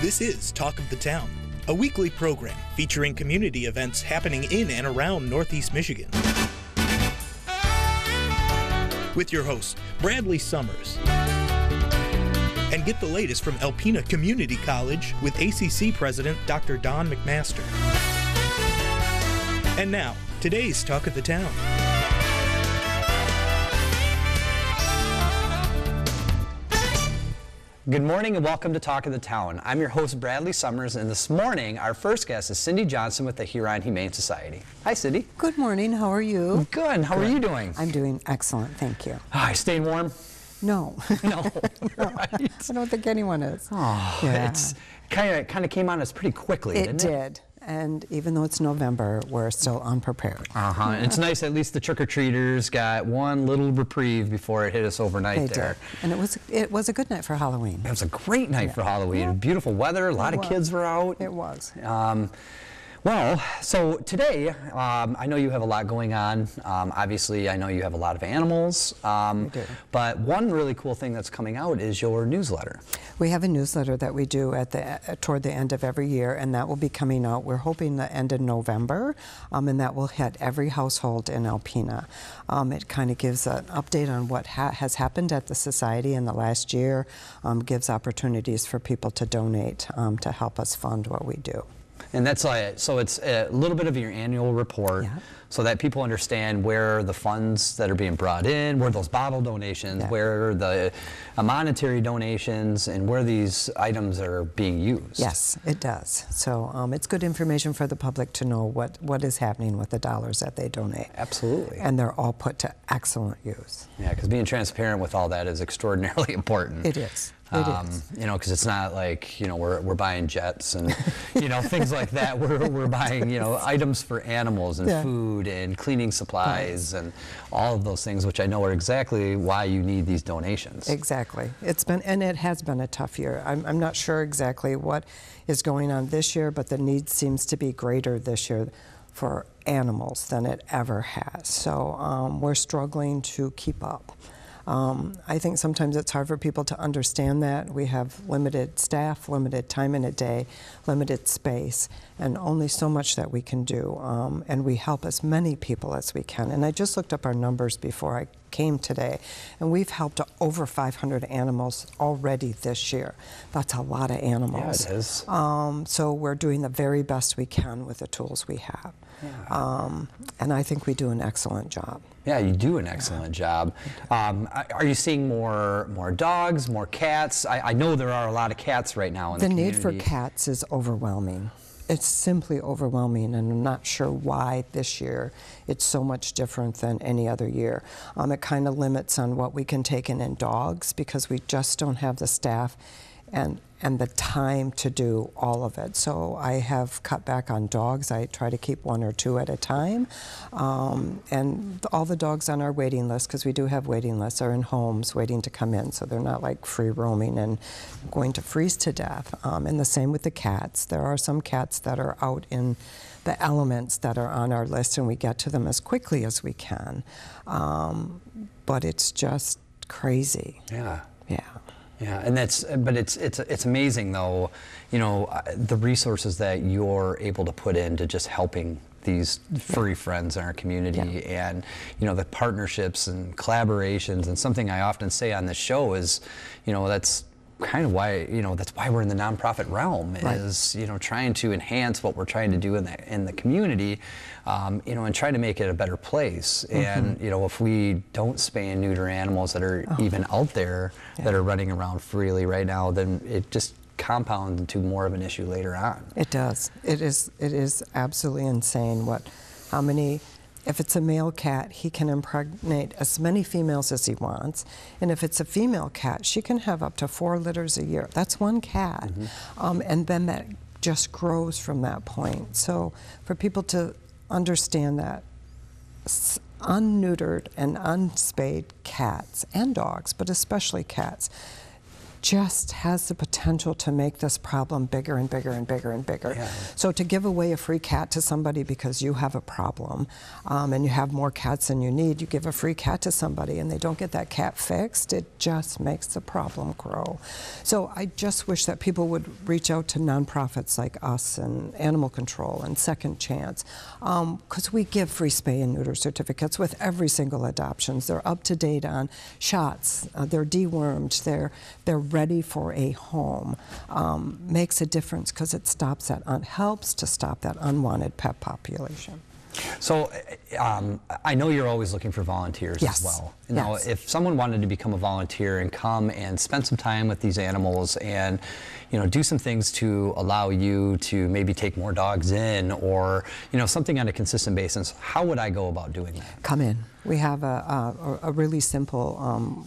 This is Talk of the Town, a weekly program featuring community events happening in and around Northeast Michigan. With your host, Bradley Summers. And get the latest from Alpena Community College with ACC President Dr. Don McMaster. And now, today's Talk of the Town. Good morning and welcome to Talk of the Town. I'm your host, Bradley Summers, and this morning our first guest is Cindy Johnson with the Huron Humane Society. Hi, Cindy. Good morning. How are you? Good. How are you doing? I'm doing excellent. Thank you. Staying warm? No. No. Right. I don't think anyone is. Oh, yeah. It's kind of came on us pretty quickly, didn't it? It did. And even though it's November, we're still unprepared. And it's nice, at least the trick-or-treaters got one little reprieve before it hit us overnight They there. did. And it was a good night for Halloween. It was a great night for Halloween. Yeah. Beautiful weather, a lot of kids were out. It was. Well, so today, I know you have a lot going on. Obviously, I know you have a lot of animals. We do. But one really cool thing that's coming out is your newsletter. We have a newsletter that we do toward the end of every year, and that will be coming out. We're hoping the end of November, and that will hit every household in Alpena. It kind of gives an update on what has happened at the society in the last year, gives opportunities for people to donate to help us fund what we do. And that's so it's a little bit of your annual report, so that people understand where the funds that are being brought in, where those bottle donations, where the monetary donations, and where these items are being used. Yes, it does. So it's good information for the public to know what is happening with the dollars that they donate. Absolutely. And they're all put to excellent use. Yeah, because being transparent with all that is extraordinarily important. It is. It is. You know, because it's not like, you know, we're buying jets and, you know, things like that. We're buying, you know, items for animals and food and cleaning supplies and all of those things, which I know are exactly why you need these donations. Exactly. It has been a tough year. I'm not sure exactly what is going on this year, but the need seems to be greater this year for animals than it ever has. So we're struggling to keep up. I think sometimes it's hard for people to understand that. We have limited staff, limited time in a day, limited space, and only so much that we can do. And we help as many people as we can. And I just looked up our numbers before I came today, and we've helped over 500 animals already this year. That's a lot of animals. Yeah, it is. So we're doing the very best we can with the tools we have. Yeah. And I think we do an excellent job. Yeah, you do an excellent job. Are you seeing more dogs, more cats? I know there are a lot of cats right now in the community. The need for cats is overwhelming. It's simply overwhelming, and I'm not sure why this year it's so much different than any other year. It kind of limits on what we can take in dogs because we just don't have the staff and the time to do all of it. So I have cut back on dogs. I try to keep one or two at a time. And all the dogs on our waiting list, because we do have waiting lists, are in homes waiting to come in. So they're not like free roaming and going to freeze to death. And the same with the cats. There are some cats that are out in the elements that are on our list, and we get to them as quickly as we can. But it's just crazy. Yeah. Yeah. Yeah, and it's amazing though, you know, the resources that you're able to put into just helping these furry friends in our community, and you know, the partnerships and collaborations. And something I often say on this show is, you know, that's kind of why, you know, that's why we're in the nonprofit realm, is, you know, trying to enhance what we're trying to do in the community, you know, and try to make it a better place. And you know, if we don't spay and neuter animals that are even out there that are running around freely right now, then it just compounds into more of an issue later on. It does. It is absolutely insane how many. If it's a male cat, he can impregnate as many females as he wants. And if it's a female cat, she can have up to 4 litters a year. That's one cat. And then that just grows from that point. So for people to understand that unneutered and unspayed cats and dogs, but especially cats, just has the potential to make this problem bigger and bigger and bigger and bigger. Yeah. So to give away a free cat to somebody because you have a problem and you have more cats than you need, you give a free cat to somebody and they don't get that cat fixed, it just makes the problem grow. So I just wish that people would reach out to nonprofits like us and Animal Control and Second Chance, because we give free spay and neuter certificates with every single adoptions. They're up to date on shots, they're dewormed, they're ready for a home. Makes a difference because it stops that, helps to stop that unwanted pet population. So I know you're always looking for volunteers Yes. as well. Now, Yes. if someone wanted to become a volunteer and come and spend some time with these animals and, you know, do some things to allow you to maybe take more dogs in, or, you know, something on a consistent basis, how would I go about doing that? Come in. We have a really simple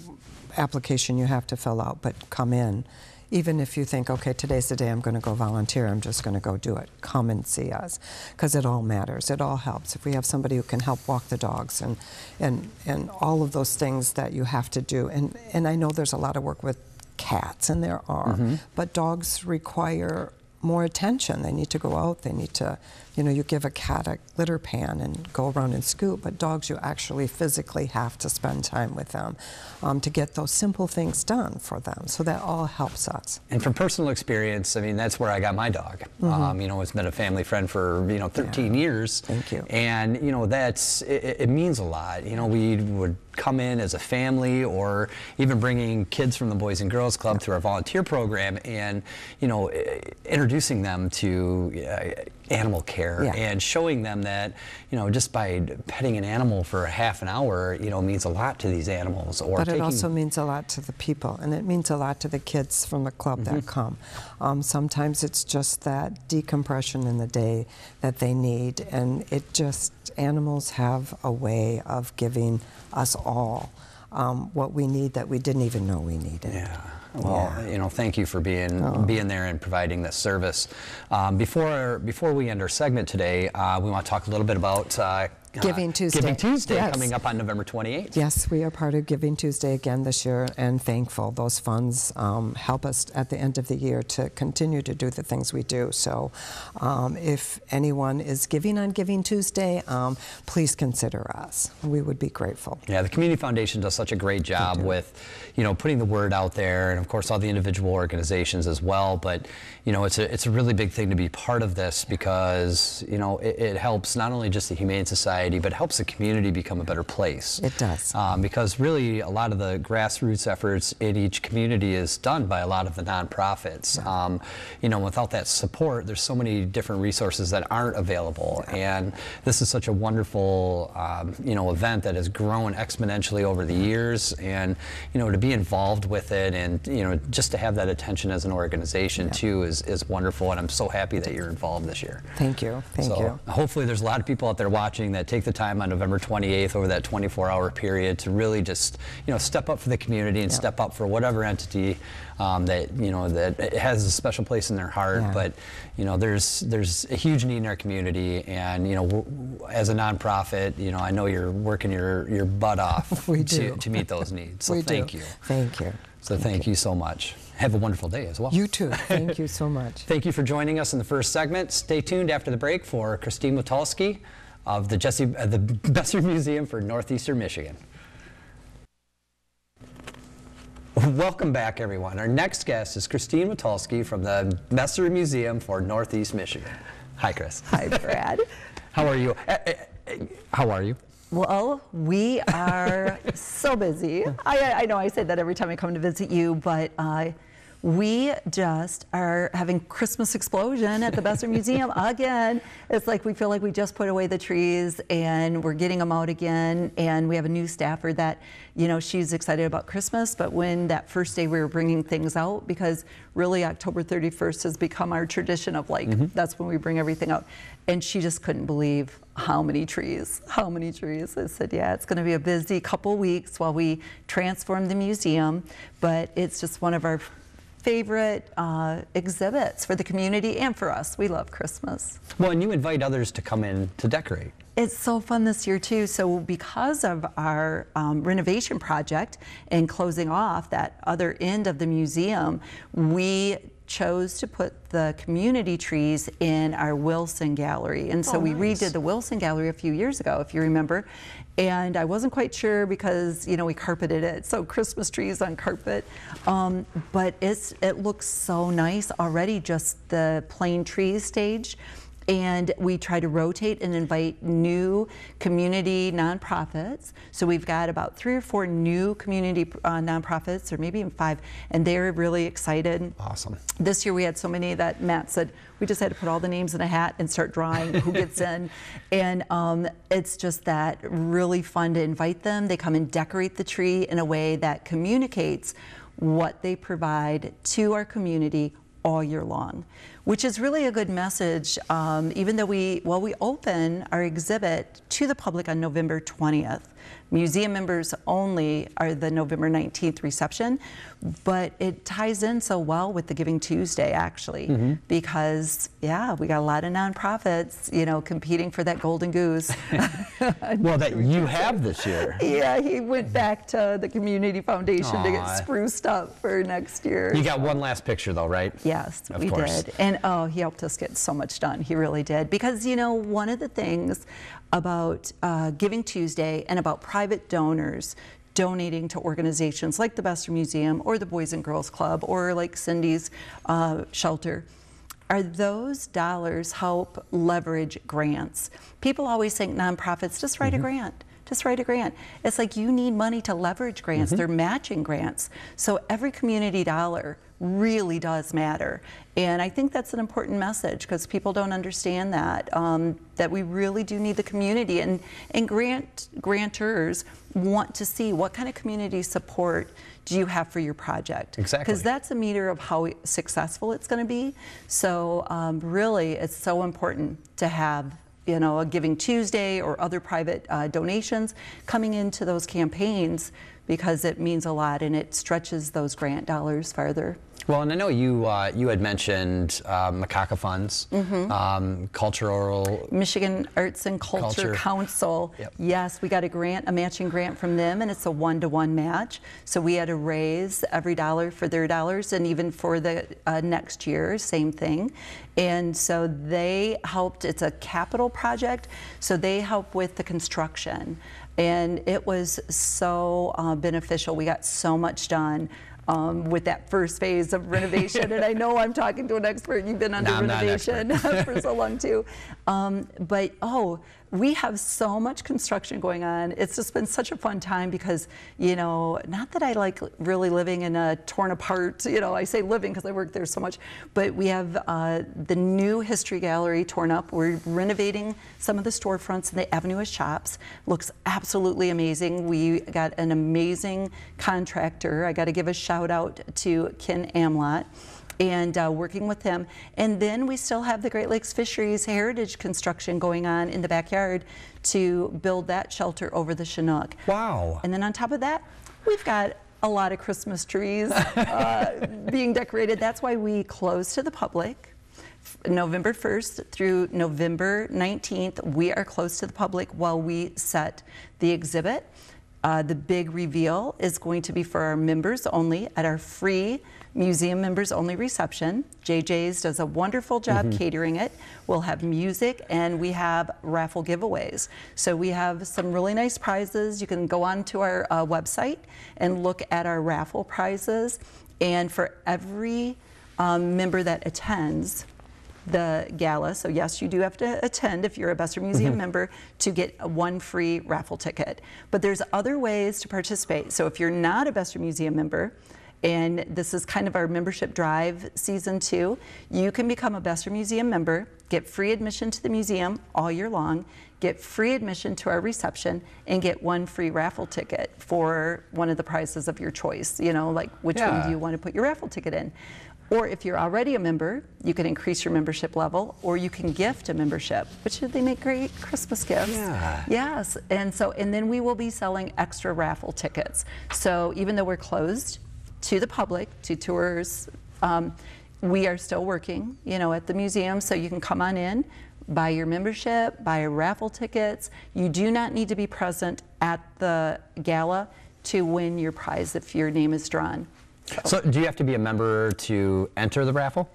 application you have to fill out, but come in. Even if you think, okay, today's the day I'm going to go volunteer, I'm just going to go do it. Come and see us, because it all matters. It all helps. If we have somebody who can help walk the dogs and all of those things that you have to do. And I know there's a lot of work with cats, and there are, but dogs require more attention. They need to go out, they need to, you know, you give a cat a litter pan and go around and scoop, but dogs, you actually physically have to spend time with them to get those simple things done for them. So that all helps us. And from personal experience, I mean, that's where I got my dog. You know, it's been a family friend for, 13 years. Thank you. And, you know, it means a lot. You know, we would come in as a family, or even bringing kids from the Boys and Girls Club through our volunteer program, and, you know, introducing them to animal care and showing them that, you know, just by petting an animal for a half an hour, you know, means a lot to these animals. Or but it also means a lot to the people, and it means a lot to the kids from the club that come. Sometimes it's just that decompression in the day that they need, and it just, animals have a way of giving us all what we need that we didn't even know we needed. Yeah. Well, you know, thank you for being there and providing this service. Before we end our segment today, we want to talk a little bit about Giving Tuesday. Giving Tuesday Yes. coming up on November 28th. Yes, we are part of Giving Tuesday again this year, and thankful. Those funds help us at the end of the year to continue to do the things we do. So if anyone is giving on Giving Tuesday, please consider us. We would be grateful. Yeah, the Community Foundation does such a great job with, you know, putting the word out there, and of course all the individual organizations as well. But, you know, it's a really big thing to be part of this, because, you know, it helps not only just the Humane Society, but helps the community become a better place. It does. Because really a lot of the grassroots efforts in each community is done by a lot of the nonprofits. You know, without that support, there's so many different resources that aren't available. And this is such a wonderful, you know, event that has grown exponentially over the years. And, you know, to be involved with it, and, you know, just to have that attention as an organization too is wonderful. And I'm so happy that you're involved this year. Thank you. Thank you. Hopefully there's a lot of people out there watching that take the time on November 28th over that 24-hour period to really just, you know, step up for the community and step up for whatever entity that, you know, that has a special place in their heart. But, you know, there's a huge need in our community, and, you know, as a nonprofit, you know, I know you're working your butt off to meet those needs. So thank you. Thank you. So thank you so much. Have a wonderful day as well. You too. Thank you so much. Thank you for joining us in the first segment. Stay tuned after the break for Christine Witalski of the Besser Museum for Northeastern Michigan. Welcome back, everyone. Our next guest is Christine Witalski from the Besser Museum for Northeast Michigan. Hi, Chris. Hi, Brad. How are you? How are you? Well, we are so busy. I know I say that every time I come to visit you, but we just are having Christmas explosion at the Besser Museum again. It's like we feel like we just put away the trees and we're getting them out again. And we have a new staffer that, you know, she's excited about Christmas, but when that first day we were bringing things out, because really October 31st has become our tradition of like, that's when we bring everything out. And she just couldn't believe how many trees. I said, yeah, it's going to be a busy couple weeks while we transform the museum, but it's just one of our favorite exhibits for the community and for us. We love Christmas. Well, and you invite others to come in to decorate. It's so fun this year too. So because of our renovation project and closing off that other end of the museum, we chose to put the community trees in our Wilson Gallery. And so we redid the Wilson Gallery a few years ago, if you remember. And I wasn't quite sure because, you know, we carpeted it, so Christmas trees on carpet. But it looks so nice already, just the plain trees stage. And we try to rotate and invite new community nonprofits. So we've got about 3 or 4 new community nonprofits, or maybe even 5, and they're really excited. Awesome. This year we had so many that Matt said we just had to put all the names in a hat and start drawing who gets in. And it's just that really fun to invite them. They come and decorate the tree in a way that communicates what they provide to our community all year long, which is really a good message. Even though we open our exhibit to the public on November 20th. Museum members only are the November 19th reception, but it ties in so well with the Giving Tuesday, actually, because yeah, we got a lot of nonprofits, you know, competing for that golden goose. Well, that you have this year. Yeah, he went back to the Community Foundation to get spruced up for next year. You got one last picture though, right? Yes, of course. did. And oh, he helped us get so much done. He really did. Because, you know, one of the things about Giving Tuesday and about private donors donating to organizations like the Besser Museum or the Boys and Girls Club or like Cindy's shelter, are those dollars help leverage grants. People always think nonprofits, just write a grant. Just write a grant. It's like you need money to leverage grants. They're matching grants. So every community dollar really does matter. And I think that's an important message because people don't understand that, that we really do need the community. And grantors want to see what kind of community support do you have for your project. Exactly. Because that's a meter of how successful it's going to be. So really, it's so important to have, you know, a Giving Tuesday or other private donations coming into those campaigns, because it means a lot and it stretches those grant dollars farther. Well, and I know you had mentioned Macaca Funds, cultural... Michigan Arts and Culture Council. Yep. Yes, we got a matching grant from them, and it's a 1-to-1 match. So we had to raise every dollar for their dollars, and even for the next year, same thing. And so they helped, it's a capital project, so they help with the construction. And it was so beneficial. We got so much done with that first phase of renovation. And I know I'm talking to an expert. You've been under renovation for so long too. But we have so much construction going on. It's just been such a fun time because, you know, not that I like really living in a torn apart, you know, I say living because I work there so much, but we have the new History Gallery torn up. We're renovating some of the storefronts in the Avenue of Shops. Looks absolutely amazing. We got an amazing contractor. I got to give a shout out to Ken Amlott, and working with him. And then we still have the Great Lakes Fisheries Heritage construction going on in the backyard to build that shelter over the Chinook. Wow. And then on top of that, we've got a lot of Christmas trees being decorated. That's why we close to the public. November 1st through November 19th, we are closed to the public while we set the exhibit. The big reveal is going to be for our members only at our free museum members only reception. JJ's does a wonderful job catering it. We'll have music and we have raffle giveaways. So we have some really nice prizes. You can go on to our website and look at our raffle prizes. And for every member that attends the gala, so yes, you do have to attend if you're a Besser Museum member to get one free raffle ticket. But there's other ways to participate. So if you're not a Besser Museum member, and this is kind of our membership drive season 2, you can become a Besser Museum member, get free admission to the museum all year long, get free admission to our reception, and get one free raffle ticket for one of the prizes of your choice. You know, like which one do you want to put your raffle ticket in? Or if you're already a member, you can increase your membership level, or you can gift a membership, which they make great Christmas gifts. Yeah. Yes, and then we will be selling extra raffle tickets. So even though we're closed to the public, to tours, we are still working, you know, at the museum, so you can come on in, buy your membership, buy raffle tickets. You do not need to be present at the gala to win your prize if your name is drawn. So do you have to be a member to enter the raffle?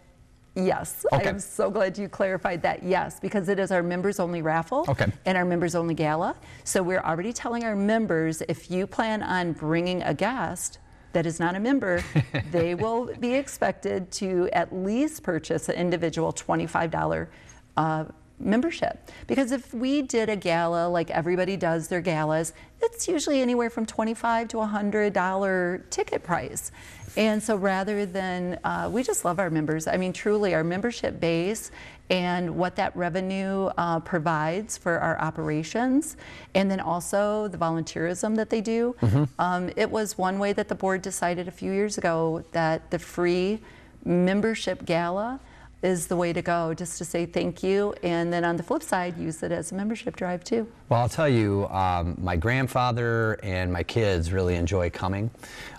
Yes, Okay. I am so glad you clarified that. Yes, because it is our members-only raffle Okay. and our members-only gala. So we're already telling our members, if you plan on bringing a guest that is not a member, they will be expected to at least purchase an individual $25 membership. Because if we did a gala like everybody does their galas, it's usually anywhere from $25 to $100 ticket price. And so rather than, we just love our members. I mean, truly, our membership base and what that revenue provides for our operations, and then also the volunteerism that they do. It was one way that the board decided a few years ago that the free membership gala is the way to go, just to say thank you, and then on the flip side, use it as a membership drive too. Well, I'll tell you, my grandfather and my kids really enjoy coming.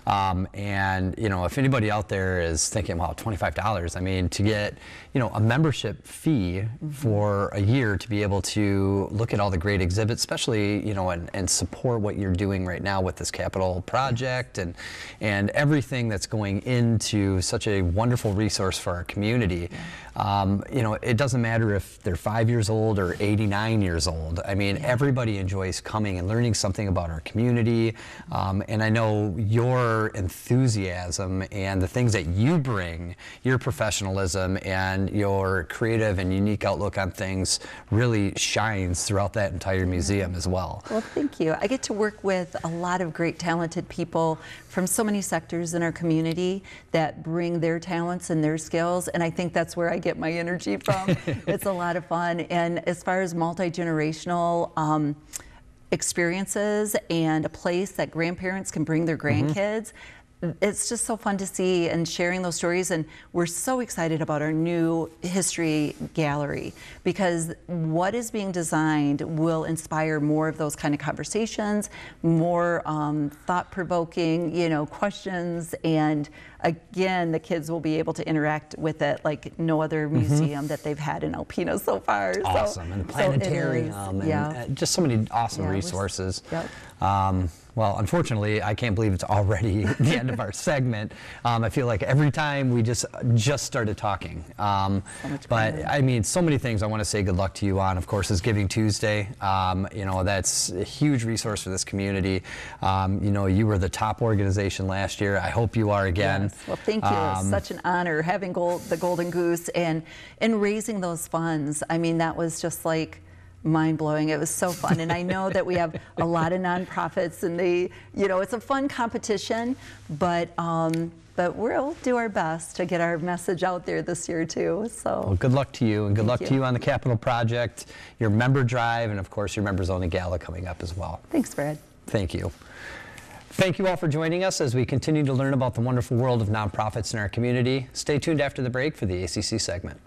And, you know, if anybody out there is thinking, well, $25, I mean, to get, you know, a membership fee for a year to be able to look at all the great exhibits, especially, you know, and support what you're doing right now with this capital project and everything that's going into such a wonderful resource for our community. You know, it doesn't matter if they're 5 years old or 89 years old. I mean, everybody enjoys coming and learning something about our community. And I know your enthusiasm and the things that you bring, your professionalism and your creative and unique outlook on things really shines throughout that entire museum as well. Well, thank you. I get to work with a lot of great talented people from so many sectors in our community that bring their talents and their skills, and I think that's where I get my energy from. It's a lot of fun, and as far as multi-generational experiences and a place that grandparents can bring their grandkids, it's just so fun to see and sharing those stories. And we're so excited about our new history gallery because what is being designed will inspire more of those kind of conversations, more thought-provoking, you know, questions. And again, the kids will be able to interact with it like no other museum that they've had in Alpena so far. Awesome. And the planetarium and just so many awesome resources. Well, unfortunately, I can't believe it's already the end of our segment. I feel like every time we just started talking. But I mean, so many things I want to say good luck to you on. Of course, is Giving Tuesday. You know, that's a huge resource for this community. You know, you were the top organization last year. I hope you are again. Yes. Well, thank you. It's such an honor having the Golden Goose and raising those funds. I mean, that was just like mind-blowing. It was so fun. And I know that we have a lot of nonprofits and they, you know, it's a fun competition, but we'll do our best to get our message out there this year too. So well, good luck to you, and good luck to you on the Capital Project, your member drive, and of course your members only gala coming up as well. Thanks, Brad. Thank you. Thank you all for joining us as we continue to learn about the wonderful world of nonprofits in our community. Stay tuned after the break for the ACC segment.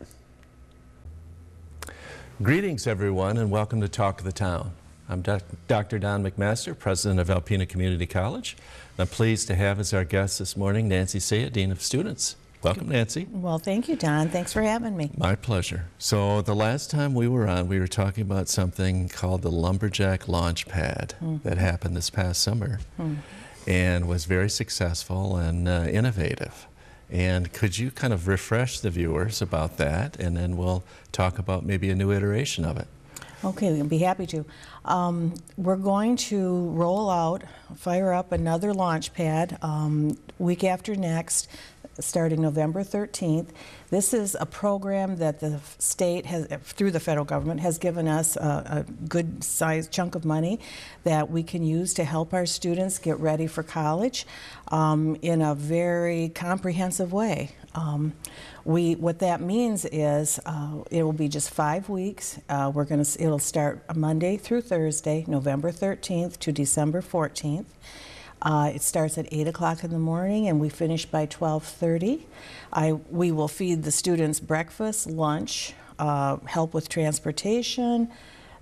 Greetings, everyone, and welcome to Talk of the Town. I'm Dr. Don McMaster, president of Alpena Community College. And I'm pleased to have as our guest this morning Nancy Saya, Dean of Students. Welcome, Nancy. Well, thank you, Don. Thanks for having me. My pleasure. So the last time we were on, we were talking about something called the Lumberjack Launchpad that happened this past summer and was very successful and innovative. And could you kind of refresh the viewers about that, and then we'll talk about maybe a new iteration of it. Okay, I'd be happy to. We're going to roll out, fire up another launch pad week after next, starting November 13th. This is a program that the state has, through the federal government, has given us a good sized chunk of money that we can use to help our students get ready for college in a very comprehensive way. What that means is it will be just 5 weeks. It'll start Monday through Thursday, November 13th to December 14th. It starts at 8 o'clock in the morning and we finish by 12:30. We will feed the students breakfast, lunch, help with transportation.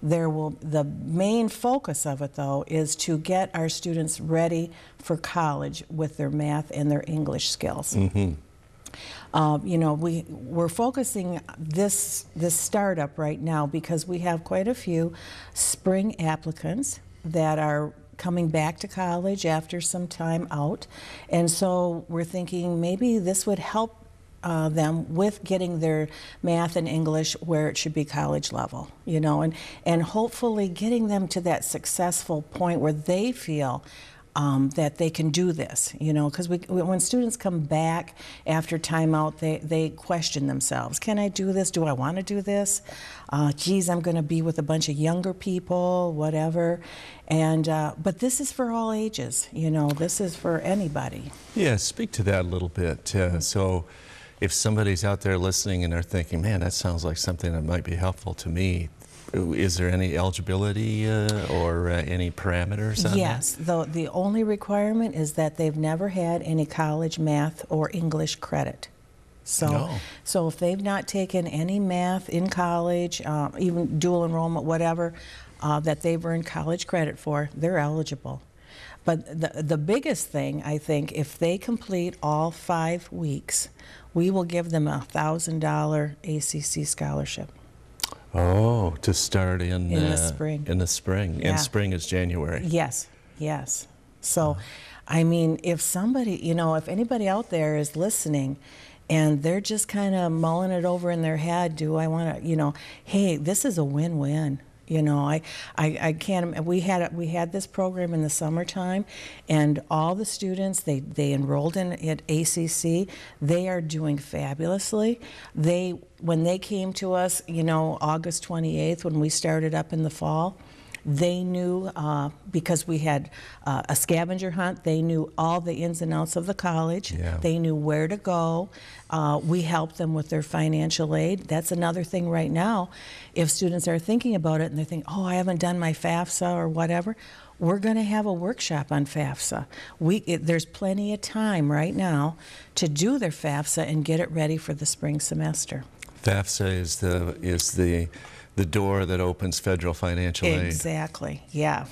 The main focus of it, though, is to get our students ready for college with their math and their English skills. You know, we're focusing this startup right now because we have quite a few spring applicants that are coming back to college after some time out, and so we're thinking maybe this would help them with getting their math and English where it should be college level, you know, and hopefully getting them to that successful point where they feel that they can do this, you know, because when students come back after timeout, they question themselves. Can I do this? Do I want to do this? Geez, I'm going to be with a bunch of younger people, whatever. And but this is for all ages, you know, this is for anybody. Yeah, speak to that a little bit. So if somebody's out there listening and they're thinking, man, that sounds like something that might be helpful to me, is there any eligibility or any parameters on yes, that? the only requirement is that they've never had any college math or English credit. So, so if they've not taken any math in college, even dual enrollment, whatever, that they've earned college credit for, they're eligible. But the biggest thing, I think, if they complete all 5 weeks, we will give them a $1,000 ACC scholarship. Oh, to start in the spring. In the spring. Yeah. And spring is January. Yes, yes. So, I mean, if somebody, you know, if anybody out there is listening and they're just kind of mulling it over in their head, do I want to, you know, hey, this is a win-win. You know, I can't. We had this program in the summertime, and all the students they enrolled in at ACC. They are doing fabulously. When they came to us, you know, August 28th when we started up in the fall, they knew because we had a scavenger hunt. They knew all the ins and outs of the college. Yeah. They knew where to go. We helped them with their financial aid. That's another thing right now. If students are thinking about it and they think, oh, I haven't done my FAFSA or whatever, we're going to have a workshop on FAFSA. There's plenty of time right now to do their FAFSA and get it ready for the spring semester. FAFSA is the door that opens federal financial aid. Exactly, yeah.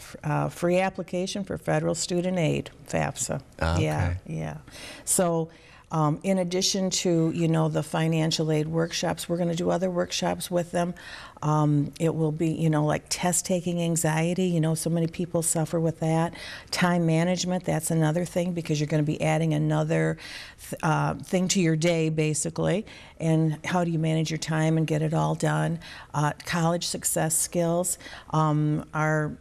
Free application for federal student aid, FAFSA. Okay. Yeah, yeah. So in addition to, you know, the financial aid workshops, we're going to do other workshops with them. It will be, you know, like test-taking anxiety. You know, so many people suffer with that. Time management, that's another thing because you're going to be adding another thing to your day, basically. And how do you manage your time and get it all done? College success skills. Our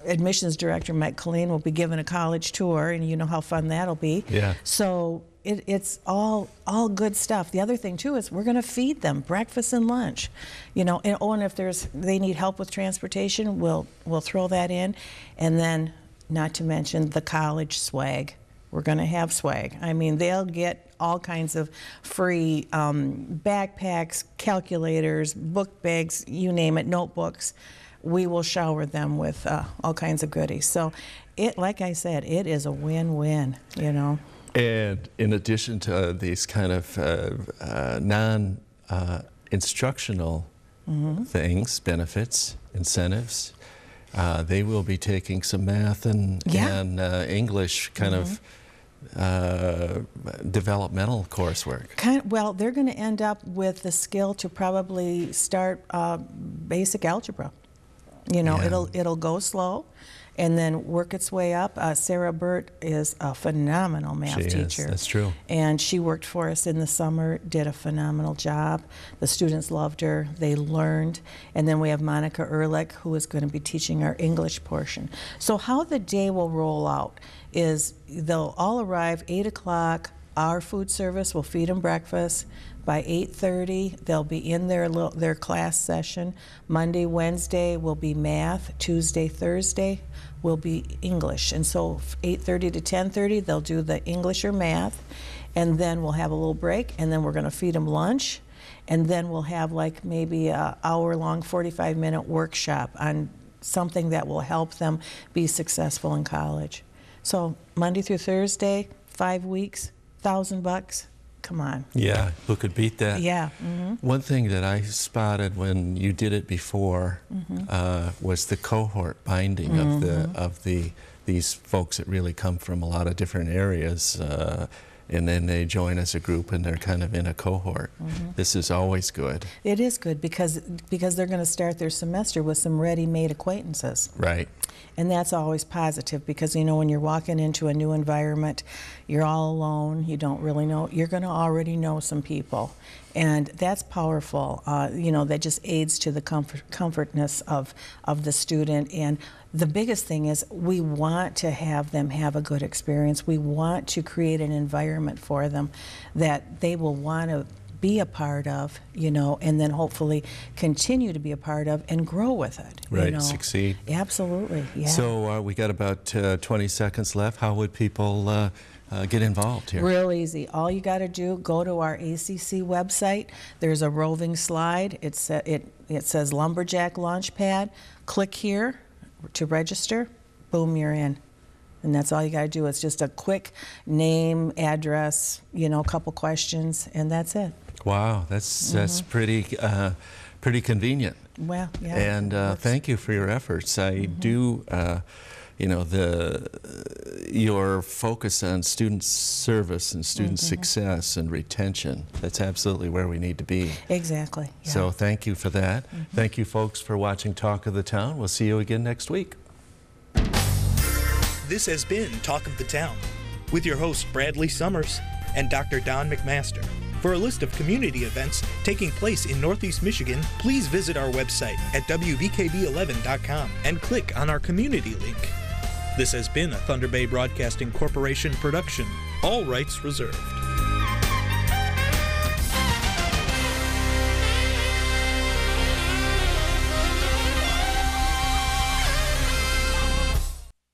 admissions director, Mike Colleen, will be giving a college tour, and you know how fun that'll be. Yeah. So it's all good stuff. The other thing too is we're going to feed them breakfast and lunch, you know. And if they need help with transportation, we'll throw that in, and then not to mention the college swag. We're going to have swag. I mean, they'll get all kinds of free backpacks, calculators, book bags, you name it, notebooks. We will shower them with all kinds of goodies. So, like I said, it is a win-win, you know. And in addition to these kind of non-instructional things, benefits, incentives, they will be taking some math and English kind of developmental coursework. Well, they're going to end up with the skill to probably start basic algebra. You know, it'll go slow and then work its way up. Sarah Burt is a phenomenal math teacher. That's true. And she worked for us in the summer, did a phenomenal job. The students loved her, they learned. And then we have Monica Ehrlich, who is going to be teaching our English portion. So how the day will roll out is they'll all arrive 8 o'clock. Our food service will feed them breakfast. By 8:30, they'll be in their class session. Monday, Wednesday will be math. Tuesday, Thursday will be English. And so 8:30 to 10:30, they'll do the English or math. And then we'll have a little break, and then we're going to feed them lunch. And then we'll have like maybe an hour-long, 45-minute workshop on something that will help them be successful in college. So Monday through Thursday, 5 weeks, $1,000. Come on. Yeah, who could beat that? Yeah. One thing that I spotted when you did it before was the cohort binding of these folks that really come from a lot of different areas, and then they join as a group and they're kind of in a cohort. This is always good. It is good because they're going to start their semester with some ready-made acquaintances. Right. And that's always positive because, you know, when you're walking into a new environment, you're all alone, you don't really know, you're going to already know some people. And that's powerful. You know, that just aids to the comfortness of the student. And the biggest thing is we want to have them have a good experience. We want to create an environment for them that they will want to be a part of, you know, and then hopefully continue to be a part of and grow with it. Right, you know. succeed. Absolutely, yeah. So we got about 20 seconds left. How would people get involved here? Real easy. All you got to do, go to our ACC website. There's a roving slide. It says Lumberjack Launchpad. Click here to register. Boom, you're in. And that's all you got to do. It's just a quick name, address, you know, a couple questions, and that's it. Wow, that's pretty convenient. Well, yeah. And thank you for your efforts. I do, you know, your focus on student service and student success and retention. That's absolutely where we need to be. Exactly. Yeah. So thank you for that. Thank you, folks, for watching Talk of the Town. We'll see you again next week. This has been Talk of the Town with your hosts Bradley Summers and Dr. Don McMaster. For a list of community events taking place in Northeast Michigan, please visit our website at WVKB11.com and click on our community link. This has been a Thunder Bay Broadcasting Corporation production. All rights reserved.